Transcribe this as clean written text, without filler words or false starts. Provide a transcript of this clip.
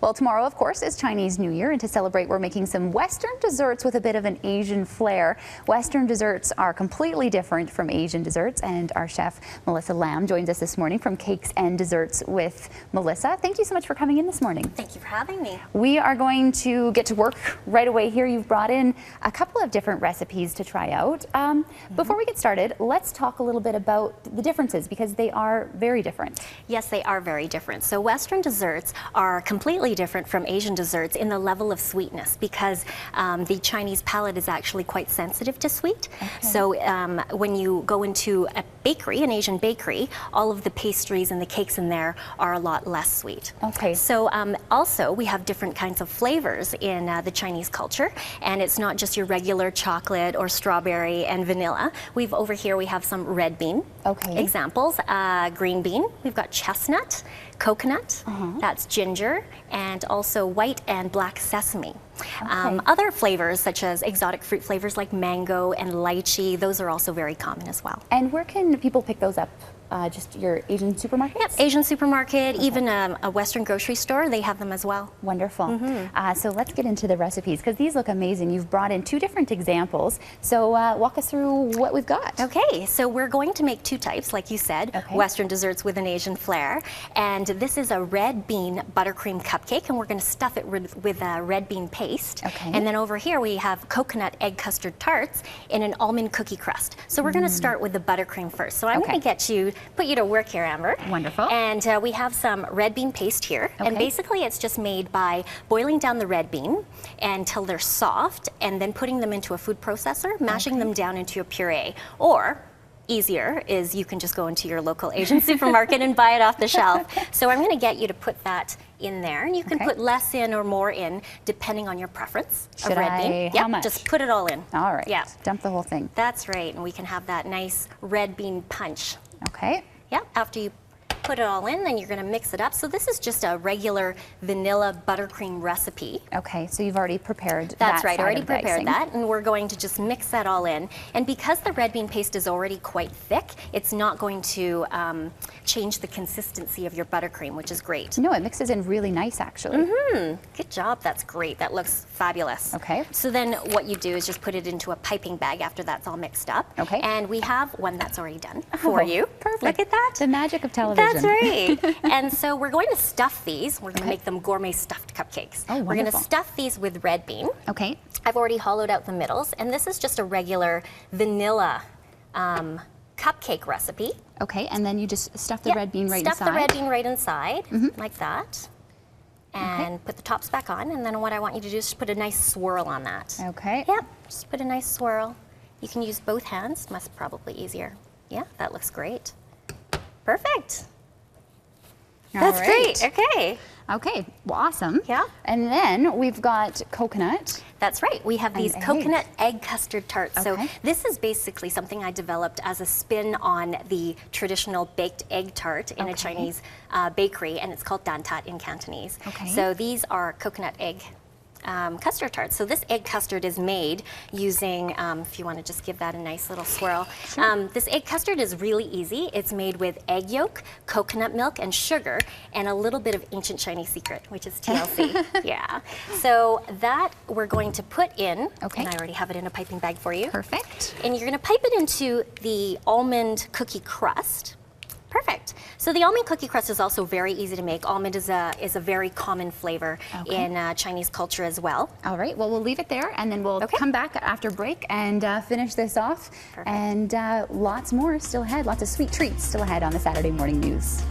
Well, tomorrow, of course, is Chinese New Year, and to celebrate, we're making some Western desserts with a bit of an Asian flair. Western desserts are completely different from Asian desserts, and our chef, Melissa Lamb, joins us this morning from Cakes and Desserts with Melissa. Thank you so much for coming in this morning. Thank you for having me. We are going to get to work right away here. You've brought in a couple of different recipes to try out. Before we get started, let's talk a little bit about the differences, because they are very different. Yes, they are very different. So Western desserts are completely different from Asian desserts in the level of sweetness, because the Chinese palate is actually quite sensitive to sweet. Okay. So when you go into a bakery, an Asian bakery, all of the pastries and the cakes in there are a lot less sweet. Okay. So also we have different kinds of flavors in the Chinese culture, and it's not just your regular chocolate or strawberry and vanilla. Over here we have some red bean examples, green bean, we've got chestnut, coconut, that's ginger, and also white and black sesame. Other flavors such as exotic fruit flavors like mango and lychee, those are also very common as well. And where can people pick those up? Just your Asian supermarket? Yep, Asian supermarket, even a Western grocery store, they have them as well. Wonderful. So let's get into the recipes, because these look amazing. You've brought in two different examples. So walk us through what we've got. Okay, so we're going to make two types, like you said, Western desserts with an Asian flair. And this is a red bean buttercream cupcake, and we're going to stuff it with red bean paste. And then over here we have coconut egg custard tarts in an almond cookie crust. So we're going to start with the buttercream first. So I'm going to put you to work here, Amber. Wonderful. And we have some red bean paste here. And basically it's just made by boiling down the red bean until they're soft, and then putting them into a food processor, mashing them down into a puree. Or easier is you can just go into your local Asian supermarket and buy it off the shelf. So I'm going to get you to put that in there, and you can put less in or more in depending on your preference of red bean. How much? Just put it all in. All right. Yeah. Dump the whole thing. That's right, and we can have that nice red bean punch. Okay. Yep. After you put it all in, then you're going to mix it up. So this is just a regular vanilla buttercream recipe. Okay, so you've already prepared that. That's right, already prepared that, and we're going to just mix that all in. And because the red bean paste is already quite thick, it's not going to change the consistency of your buttercream, which is great. No, it mixes in really nice, actually. Good job, that's great. That looks fabulous. Okay. So then what you do is just put it into a piping bag after that's all mixed up. Okay. And we have one that's already done for you. Perfect. Look at that. The magic of television. That's right. And so we're going to stuff these. We're going to make them gourmet stuffed cupcakes. Oh, we're going to stuff these with red bean. Okay. I've already hollowed out the middles, and this is just a regular vanilla cupcake recipe. Okay, and then you just stuff the red bean right inside? Stuff the red bean right inside, like that. And put the tops back on, and then what I want you to do is just put a nice swirl on that. Okay. Yep, just put a nice swirl. You can use both hands, must probably easier. Yeah, that looks great. Perfect. That's great. Okay. Okay. Well, awesome. Yeah. And then we've got coconut. That's right. We have these coconut egg custard tarts. So this is basically something I developed as a spin on the traditional baked egg tart in a Chinese bakery, and it's called dan tat in Cantonese. So these are coconut egg custard tarts. So this egg custard is made using, if you want to just give that a nice little swirl, this egg custard is really easy. It's made with egg yolk, coconut milk, and sugar, and a little bit of ancient Chinese secret, which is TLC. Yeah. So that we're going to put in, and I already have it in a piping bag for you. Perfect. And you're going to pipe it into the almond cookie crust. Perfect. So the almond cookie crust is also very easy to make. Almond is a very common flavor in Chinese culture as well. All right. Well, we'll leave it there, and then we'll come back after break and finish this off. And lots more still ahead. Lots of sweet treats still ahead on the Saturday Morning News.